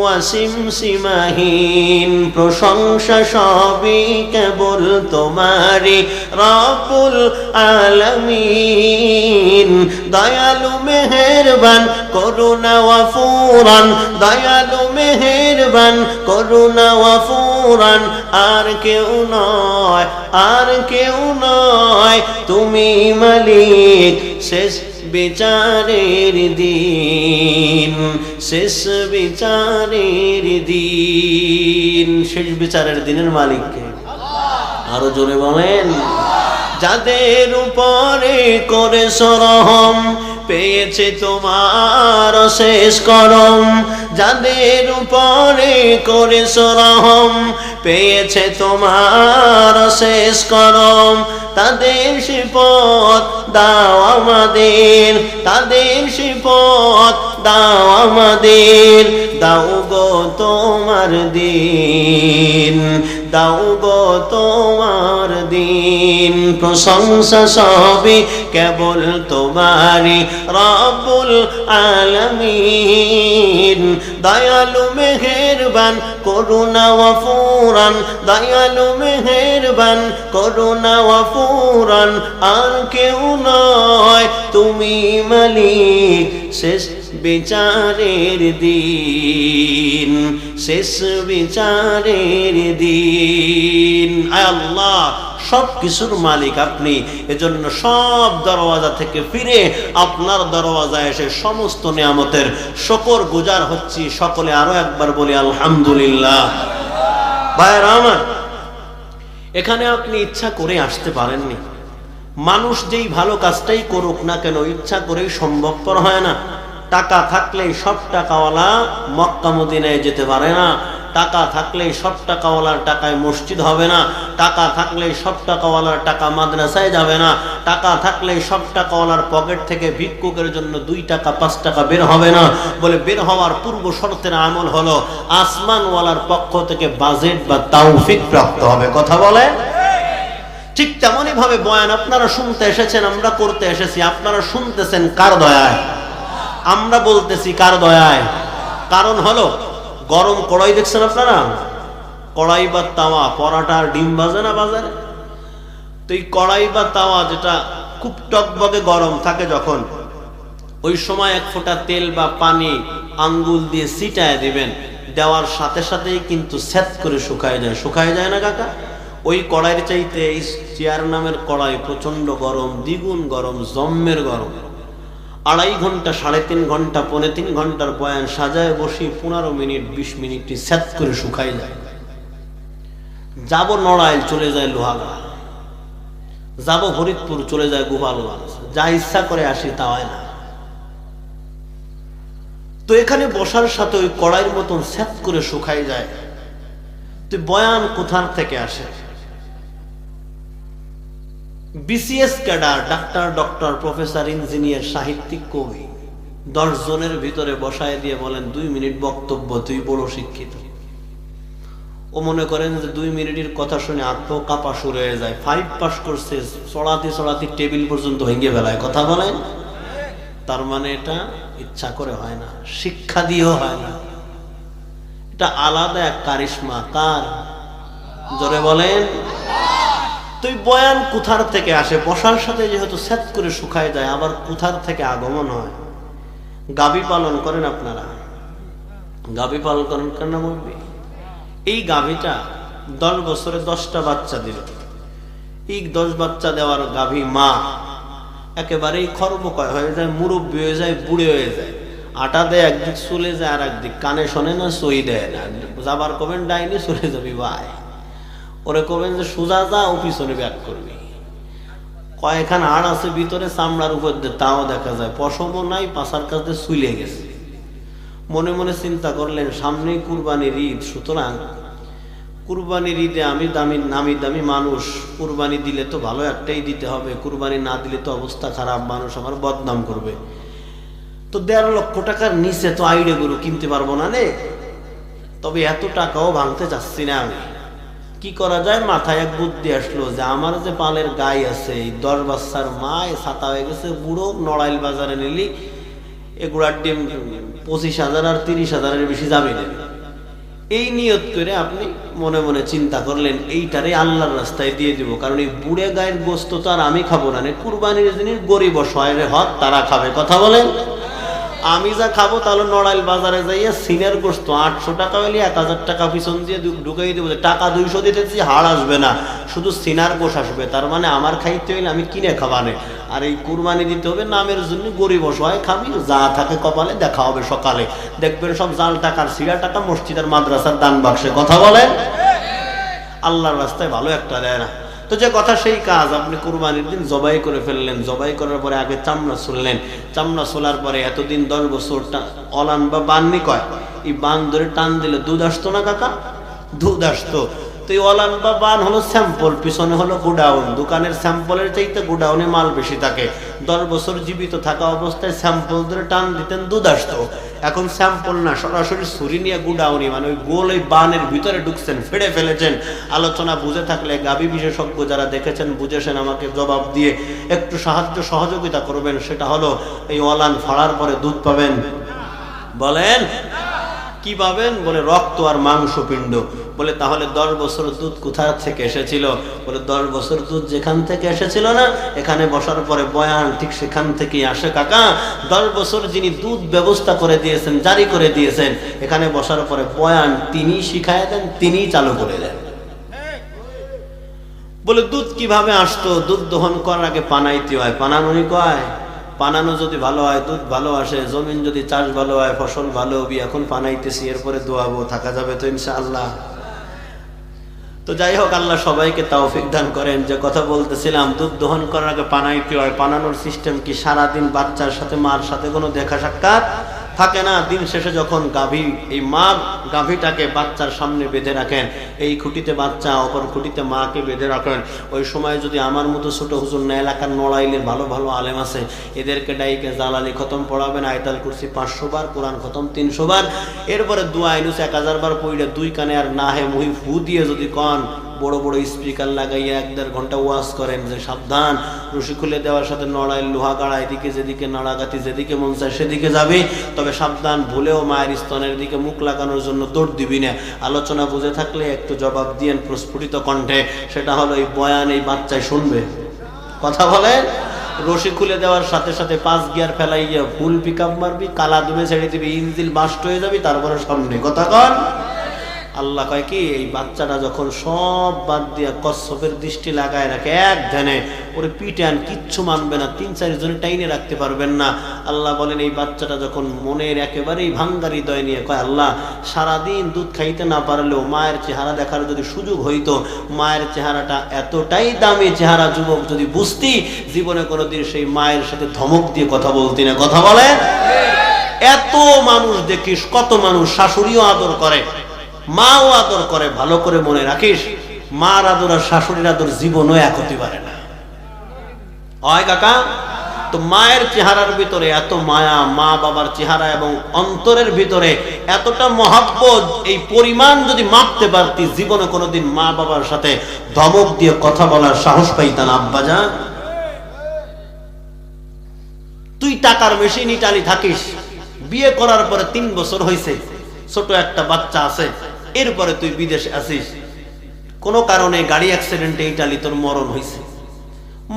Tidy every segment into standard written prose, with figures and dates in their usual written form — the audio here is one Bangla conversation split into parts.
ওয়াসিমসিমাহীন প্রশংসা সবই কেবল তোমারই রব্বুল আলামিন। দয়ালু মেহেরবান করুণা ওয়াফুরান, দয়ালু মেহেরবান করুণা ওয়াফুরান, আর কেউ নয়, আর কেউ নয়, তুমি মালিক শেষ বিচারের দিন, শেষ বিচারের দিন। শেষ বিচারের দিনের মালিককে আরো জোরে বলেন। যাদের উপরে করেছ রহম পেয়েছে তোমার শেষ করম, যাদের উপরে করেছ রহম পেয়েছে তোমার শেষ করম, তাদের সিফত দাও আমাদের, তাদের সিফত দাও আমাদের। দাও গো তোমার দিন, দাও গো তোমার দিন। প্রশংসা সবই কেবল তোমারই রব্বুল আলামিন। দয়ালু মেহেরবান করুণা ওয়াফুরান, দয়ালু মেহেরবান করুণা ওয়াফুরান, আর কেউ নয়, তুমি মালিক শেষ বিচারের দিন, শেষ বিচারের দিন। আয় আল্লাহ, সব কিছুর মালিক আপনি, এজন্য সব দরওয়াজা থেকে ফিরে আপনার দরওয়াজায় এসে সমস্ত নিয়ামতের শুকর গুজার হচ্ছি। সকলে আরো একবার বলি আলহামদুলিল্লাহ। ভাইরা আমার, এখানে আপনি ইচ্ছা করে আসতে পারেননি। মানুষ যেই ভালো কাজটাই করুক না কেন ইচ্ছা করেই সম্ভবপর হয় না। টাকা থাকলেই সব টাকাওয়ালা মক্কা মদিনায় যেতে পারে না, টাকা থাকলেই সব টাকাওয়ালার টাকায় মসজিদ হবে না, টাকা থাকলেই সব টাকাওয়ালার টাকা মাদ্রাসায় যাবে না, টাকা থাকলেই সব টাকাওয়ালার পকেট থেকে ভিক্ষুকের জন্য 2 টাকা 5 টাকা বের হবে না। বলে বের হওয়ার পূর্ব শর্তের আমল হলো আসমানওয়ালার পক্ষ থেকে বাজেট বা তাওফিক প্রাপ্ত হবে। কথা বলে। ঠিক তেমনই ভাবে বয়ান আপনারা শুনতে এসেছেন, আমরা করতে এসেছি। আপনারা শুনতেছেন কার দয়ায়? আমরা বলতেছি কার দয়ায়? কারণ হলো গরম কড়াই দেখছেন আপনারা, কড়াই বা তাওয়া, পরাটা আর ডিম ভাজে না বাজারে, তো এই কড়াই বা তাওয়া যেটা খুব টকবগে গরম থাকে যখন, ওই সময় 1 ফোঁটা তেল বা পানি আঙ্গুল দিয়ে ছিটায় দিবেন, দেওয়ার সাথে সাথেই কিন্তু সেট করে শুকায় যায়। শুকায় যায় না কাকা? ওই কড়াইয়ের চাইতে এই চেয়ার নামের কড়াই প্রচন্ড গরম, দ্বিগুণ গরম, জম্মের গরম। 2.5 ঘন্টা 3.5 ঘন্টা 3.5 ঘন্টার বয়ান সাজায় বসি 15 মিনিট 20 মিনিটই সেট করে শুকাই যায়। যাব নড়াইল চলে যায় লোহাগড়া, যাব ফরিদপুর চলে যায় গোপালগঞ্জ, যা ইচ্ছা করে আসি তা হয় না। তো এখানে বসার সাথে ওই কড়াইয়ের মতন সেট করে শুকাই যায়। তো বয়ান কোথার থেকে আসে? BCS cadre, doctor, doctor, professor, engineer, সাহিত্যিক, কবি 10 জনের ভিতরে বসায় দিয়ে বলেন 2 মিনিট বক্তব্য, তুই বড় শিক্ষিত। ও মনে করেন যে 2 মিনিটের কথা শুনে আত্ম কাঁপা শুরু হয়ে যায়। 5 পাস করছে, চড়াতে চড়াতে টেবিল পর্যন্ত ভেঙে ফেলায়। কথা বলেন। তার মানে এটা ইচ্ছা করে হয় না, শিক্ষা দিয়েও হয় না, এটা আলাদা এক কারিশমা। কার? জোরে বলেন। তুই বয়ান কোথার থেকে আসে? বসার সাথে যেহেতু সেট করে শুকায় যায়, আবার কোথার থেকে আগমন হয়? গাভী পালন করেন আপনারা? গাভী পালন করেন কেন বলবি? এই গাভীটা 10 বছরে 10টা বাচ্চা দিল। এই 10 বাচ্চা দেওয়ার গাভী মা একেবারেই খর্বকয় হয়ে যায়, মুরব্বী হয়ে যায়, বুড়ে হয়ে যায়। আটা দেয় একদিক, চলে যায় আর একদিক, কানে শোনে না, সই দেয় না। যাবার কবেন ডাইনি চলে যাবি ভাই, ওরে কবেন যে সোজা যা, ও পিছনে ব্যাক করবি। কয়েকখান হাড় আছে ভিতরে চামড়ার উপর দিয়ে, তাও দেখা যায় পশমও নাই, পাশার কাছে শুইলে গেছে। মনে মনে চিন্তা করলেন সামনেই কুরবানির ঈদ, সুতরাং কুরবানির ঈদে আমি নামি দামি মানুষ, কুরবানি দিলে তো ভালো একটাই দিতে হবে, কুরবানি না দিলে তো অবস্থা খারাপ, মানুষ আমার বদনাম করবে। তো 1.5 লক্ষ টাকার নিচে তো আইডে গরু কিনতে পারবো না রে, তবে এত টাকাও ভাঙতে চাচ্ছি না আমি। কি করা যায়? মাথায় এক বুদ্ধি আসলো যে আমার যে পালের গাই আছে, এই 10 বাচ্চার মা ছাতা হয়ে গেছে, বুড়ো, নড়াইল বাজারে নিলি এগুড়ার ডিম 25,000 আর 30,000-এর বেশি যাবে না। এই নিয়ত করে আপনি মনে মনে চিন্তা করলেন এইটারে আল্লাহর রাস্তায় দিয়ে দিব, কারণ এই বুড়ে গায়ের গোস্ত তো আর আমি খাবো না, কুরবানির জিনিস গরিব অসহায়ের হক তারা খাবে। কথা বলেন। আমি যা খাবো তাহলে নড়াইল বাজারে যাইয়া সিনের গোস্ত 800 টাকা হইলে 1000 টাকা পিছন দিয়ে ঢুকাই দেবো, টাকা 200 দিতেছি, হাড় আসবে না, শুধু সিনার গোশ আসবে। তার মানে আমার খাইতে হইলে আমি কিনে খাবানে, আর এই কুরবানি দিতে হবে নামের জন্য, গরিব অসহায় খাবি, যা থাকে কপালে দেখা হবে সকালে, দেখবেন সব জাল টাকার সিরা টাকা মসজিদের মাদ্রাসার দান বাক্সে। কথা বলেন। আল্লাহর রাস্তায় ভালো একটা দেয় না। তো যে কথা সেই কাজ, আপনি কুরবানির দিন জবাই করে ফেললেন, জবাই করার পরে আগে চামড়া ছুললেন, চামড়া ছোলার পরে এতদিন 10 বছর অলান বা বাননি কয়, এই বান ধরে টান দিলে দুধ আসতো না কাকা? দুধ আসতো। তো এই অলান বা বান হলো স্যাম্পল, পিছনে হলো গোডাউন। দোকানের স্যাম্পলের চাইতে গোডাউনে মাল বেশি থাকে। 10 বছর জীবিত থাকা অবস্থায় স্যাম্পল ধরে টান দিতেন, দুধ আসতো। এখন স্যাম্পল না, সরাসরি ছুরি নিয়ে গোডাউনি, মানে ওই গোল ওই বানের ভিতরে ঢুকছেন, ফেড়ে ফেলেছেন। আলোচনা বুঝে থাকলে গাভী বিশেষজ্ঞ যারা দেখেছেন বুঝেছেন, আমাকে জবাব দিয়ে একটু সহযোগিতা করবেন। সেটা হলো এই অলান ফাড়ার পরে দুধ পাবেন। বলেন কি পাবেন? বলে রক্ত আর মাংসপিণ্ড। বলে তাহলে 10 বছর দুধ কোথা থেকে এসেছিল? বলে 10 বছর দুধ যেখান থেকে এসেছিল না, এখানে বসার পরে বয়ান ঠিক সেখান থেকেই আসে কাকা। 10 বছর যিনি দুধ ব্যবস্থা করে দিয়েছেন, জারি করে দিয়েছেন, এখানে বসার পরে বয়ান তিনি শিখায় দেন, তিনি চালু করে দেন। বলে দুধ কিভাবে আসতো? দুধ দহন করার আগে পানাইতে হয়। পানানোই কয়, পানানো যদি ভালো হয় দুধ ভালো আসে, জমিন যদি চাষ ভালো হয় ফসল ভালো হবি। এখন পানাইতেছি, এরপরে দোয়াবো, থাকা যাবে তো ইনশাআল্লাহ। তো যাই হোক, আল্লাহ সবাইকে তৌফিক দান করেন। যে কথা বলতেছিলাম, দুধ দহন করার আগে পানাইতে হয়। পানানোর সিস্টেম কি? সারাদিন বাচ্চার সাথে মার সাথে কোনো দেখা সাক্ষাৎ থাকে না। দিন শেষে যখন গাভী, এই মা গাভীটাকে বাচ্চার সামনে বেঁধে রাখেন, এই খুঁটিতে বাচ্চা, অপর খুঁটিতে মাকে বেঁধে রাখেন, ওই সময় যদি আমার মতো ছোট হুজুর না, এলাকার নড়াইলের ভালো ভালো আলেম আছে, এদেরকে ডাইকে জালালি খতম পড়াবেন, আয়তাল কুরসি 500 বার, কোরআন খতম 300 বার, এরপরে দোয়া ইনুস 1000 বার পড়ে 2 কানে আর না হে মুহি ফু দিয়ে যদি কন, বড় বড় স্পিকার লাগাইয়া 1-1.5 ঘন্টা ওয়াজ করেন যে সাবধান, রশি খুলে দেওয়ার সাথে নড়াইল লোহা গাড়া, এদিকে যেদিকে নাড়াগাতি যেদিকে মন চায় সেদিকে যাবে, তবে সাবধান, ভুলেও মায়ের স্তনের দিকে মুখ লাগানোর জন্য দৌড় দিবি না। আলোচনা বুঝে থাকলে একটু জবাব দিয়েন প্রস্ফুটিত কণ্ঠে। সেটা হলো এই বয়ান এই বাচ্চায় শুনবে। কথা বলেন। রশি খুলে দেওয়ার সাথে সাথে 5 গিয়ার ফেলাইয়া ফুল পিক আপ মারবি, কালা দুবে ছেড়ে দিবি, ইঞ্জিল বাস্ট হয়ে যাবি, তারপরে সামনে। কথা কন। আল্লাহ কয় কি, এই বাচ্চাটা যখন সব বাদ দিয়া কচ্ছপের দৃষ্টি লাগায় রাখে এক ধ্যানে, ওরে পিটান, কিচ্ছু মানবে না, 3-4 জনে টাইনে রাখতে পারবেন না। আল্লাহ বলেন এই বাচ্চাটা যখন মনের একেবারেই ভাঙ্গা হৃদয় নিয়ে কয়, আল্লাহ সারাদিন দুধ খাইতে না পারলেও মায়ের চেহারা দেখার যদি সুযোগ হইতো, মায়ের চেহারাটা এতটাই দামি চেহারা, যুবক যদি বুঝতি, জীবনে কোনোদিন সেই মায়ের সাথে ধমক দিয়ে কথা বলতি না। কথা বলে। এত মানুষ দেখিস, কত মানুষ শাশুড়িও আদর করে, মাও আদর করে। ভালো করে মনে রাখিস, মার আদর আর শাশুড়ির আদর জীবনও এক হতে পারে না। হয় কাকা? তো মায়ের চেহারার ভিতরে এত মায়া, মা বাবার চেহারা এবং অন্তরের ভিতরে এতটা মহব্বত, এই পরিমাণ যদি মাপতে পারতি, জীবনে কোনোদিন মা বাবার সাথে ধমক দিয়ে কথা বলার সাহস পাইতাম। আব্বাজান, তুই টাকার মেশিন ইটালি থাকিস, বিয়ে করার পরে 3 বছর হয়েছে, ছোট একটা বাচ্চা আছে, এরপরে তুই বিদেশে আসিস, কোনো কারণে গাড়ি অ্যাক্সিডেন্টে ইটালি তোর মরণ হয়েছে।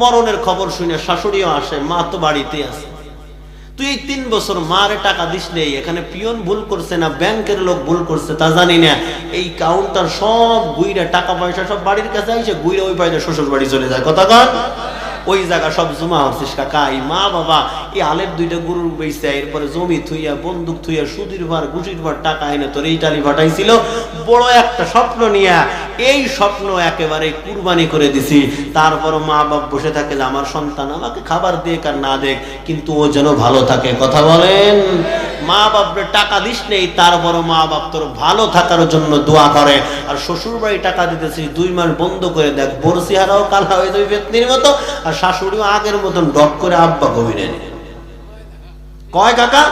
মরণের খবর শুনে শাশুড়িও আসে, মা তো বাড়িতে আছে। তুই এই 3 বছর মারে টাকা দিস নেই। এখানে পিয়ন ভুল করছে না ব্যাংকের লোক ভুল করছে তা জানি না, এই কাউন্টার সব গুইরা টাকা পয়সা সব বাড়ির কাছে আইসে গুইরা ওই পাইতে শ্বশুর বাড়ি চলে যায়। কথা কন। ওই জায়গা সব জমা হচ্ছিস কাকা। এই মা বাবা এই আলের 2টা গরুর বেচছে, এরপরে জমি থুইয়া, বন্দুক থুইয়া, সুদির ভার গুটির ভার টাকা এনে তোর ইটালি পাঠাইছিল, বড় একটা স্বপ্ন নিয়া। এই স্বপ্ন একেবারে কুরবানি করে দিছি। তারপর মা বাপ বসে থাকে যে আমার সন্তান আমাকে খাবার দেখ আর না দেখ, কিন্তু ও যেন ভালো থাকে। কথা বলেন। মা বাপরে টাকা দিস নেই, তারপর মা বাপ তোর ভালো থাকার জন্য দোয়া করে। আর শ্বশুর বাড়ি টাকা দিতেছিস, 2 মাস বন্ধ করে দেখ, বরসি হারাও কালা হয়ে যাবে পেতনির মতো, আর শাশুড়িও আগের মতন ডক করে আব্বা কবি নেই। কয় কাকা?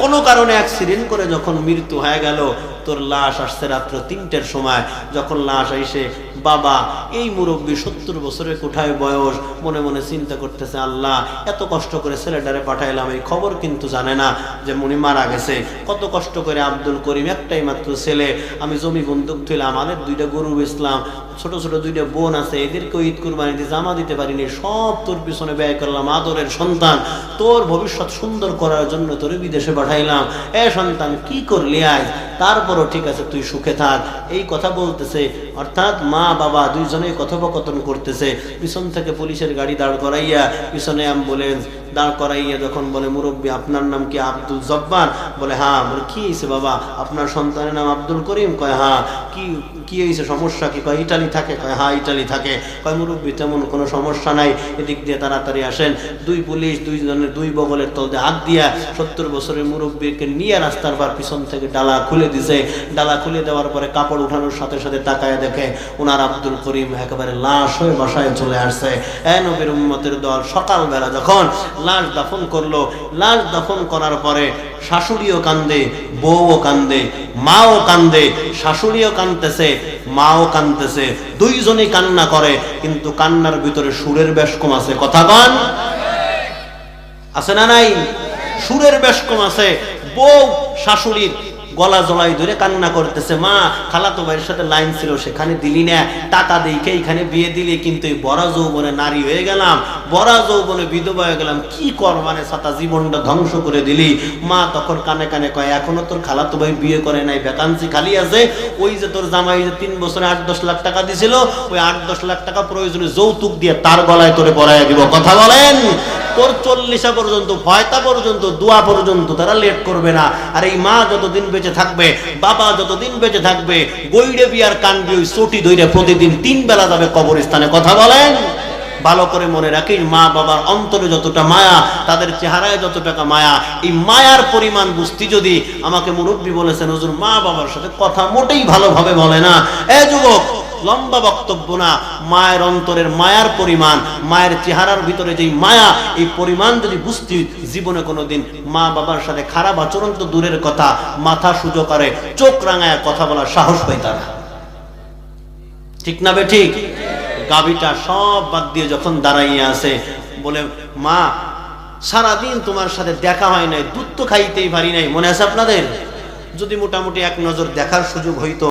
কোনো কারণে অ্যাক্সিডেন্ট করে যখন মৃত্যু হয়ে গেল, তোর লাশ আসছে রাত্র 3টের সময়। যখন লাশ আইসে, বাবা এই মুরব্বী 70 বছরের কোঠায় বয়স, মনে মনে চিন্তা করতেছে, আল্লাহ এত কষ্ট করে ছেলেটারে পাঠাইলাম, এই খবর কিন্তু জানে না যে উনি মারা গেছে। কত কষ্ট করে আব্দুল করিম, একটাই মাত্র ছেলে, আমি জমি বন্দুক থইলাম, আমাদের 2টা গরু বেচলাম, ছোট ছোট 2টা বোন আছে, এদেরকেও ঈদ কুরবানি দিয়ে জামা দিতে পারিনি, সব তোর পিছনে ব্যয় করলাম, আদরের সন্তান, তোর ভবিষ্যৎ সুন্দর করার জন্য তোর বিদেশে পাঠাইলাম, এ সন্তান কি করলি আজ, তারপরও ঠিক আছে তুই সুখে থাক। এই কথা বলতেছে, অর্থাৎ মা বাবা দুইজনেই কথোপকথন করতেছে। পিছন থেকে পুলিশের গাড়ি দাঁড় করাইয়া, পিছনে অ্যাম্বুলেন্স দাঁড় করাইয়া যখন বলে, মুরব্বী আপনার নাম কি? আব্দুল জব্বার। বলে হ্যাঁ। বলে কি হয়েছে বাবা? আপনার সন্তানের নাম আব্দুল করিম? কয় হ্যাঁ। কি হয়েছে, সমস্যা কি? কয় ইটালি থাকে। কয় হ্যাঁ ইটালি থাকে। কয় মুরব্বী তেমন কোনো সমস্যা নাই, এদিক দিয়ে তাড়াতাড়ি আসেন। 2 পুলিশ দুইজনের 2 বগলের তলতে হাত দিয়া 70 বছরের মুরব্বীকে নিয়ে রাস্তার পার পিছন থেকে ডালা খুলে দিছে। ডালা খুলে দেওয়ার পরে কাপড় উঠানোর সাথে সাথে তাকায় দেখে ওনার আব্দুল করিম একেবারে লাশ হয়ে বাসায় চলে আসছে। নবীর উম্মতের দল সকালবেলা যখন লাশ দাফন করলো, লাশ দাফন করার পরে শাশুড়িও কান্দে, বউও কান্দে, মাও কান্দে, শাশুড়িও কান্দতেছে, মাও কান্দতেছে, দুইজনেই কান্না করে, কিন্তু কান্নার ভিতরে সুরের বেশকম আছে। কথা কন আছে না নাই? সুরের বেশকম আছে। বউ শাশুড়ির গলা জড়াই ধরে কান্না করতেছে, মা খালাতো ভাইয়ের সাথে লাইন ছিল, সেখানে দিলি না, টাকা দিকে এইখানে বিয়ে দিলি, কিন্তু এই বড় যৌবনে নারী হয়ে গেলাম, বড় যৌবনে বিধবা হয়ে গেলাম, কি কর মানে সাতা জীবনটা ধ্বংস করে দিলি। মা তখন কানে কানে কয়, এখনো তোর খালাতো ভাই বিয়ে করে নাই, ভ্যাকান্সি খালি আছে, ওই যে তোর জামাই যে 3 বছরে 8-10 লাখ টাকা দিছিল, ওই 8-10 লাখ টাকা প্রয়োজনে যৌতুক দিয়ে তার গলায় তোরে পরাইয়া দিব। কথা বলেন? তোর 40 পর্যন্ত, 50 পর্যন্ত, দোয়া পর্যন্ত তারা লেট করবে না। আর এই মা যতদিন বেঁচে থাকবে, বাবা যতদিন বেঁচে থাকবে, গইড়ে বিয়ার কানবি ওই চটি ধইরে প্রতিদিন 3 বেলা যাবে কবরস্থানে। কথা বলেন? ভালো করে মনে রাখিস, মা বাবার অন্তরে যতটা মায়া, তাদের চেহারায় যত টাকা মায়া, এই মায়ার পরিমাণ বুঝতি যদি, আমাকে মুরব্বী বলেছেন হুজুর মা বাবার সাথে কথা মোটেই ভালোভাবে বলে না। যুবক, লম্বা বক্তব্য না, মায়ের অন্তরের মায়ার পরিমাণ, মায়ের চেহারার ভিতরে যেই মায়া, এই পরিমাণ যদি বুঝতি, জীবনে কোনোদিন মা বাবার সাথে খারাপ আচরণ তো দূরের কথা, মাথা সুজো করে চোখ রাঙায় কথা বলার সাহস পাইতা না। ঠিক না বে ঠিক? গাবিটা সব বাদ দিয়ে যখন দাঁড়াইয়া আছে, বলে মা সারাদিন তোমার সাথে দেখা হয় নাই, দুধ তো খাইতেই পারি নাই, মনে আছে আপনাদের? যদি মোটামুটি এক নজর দেখার সুযোগ হইতো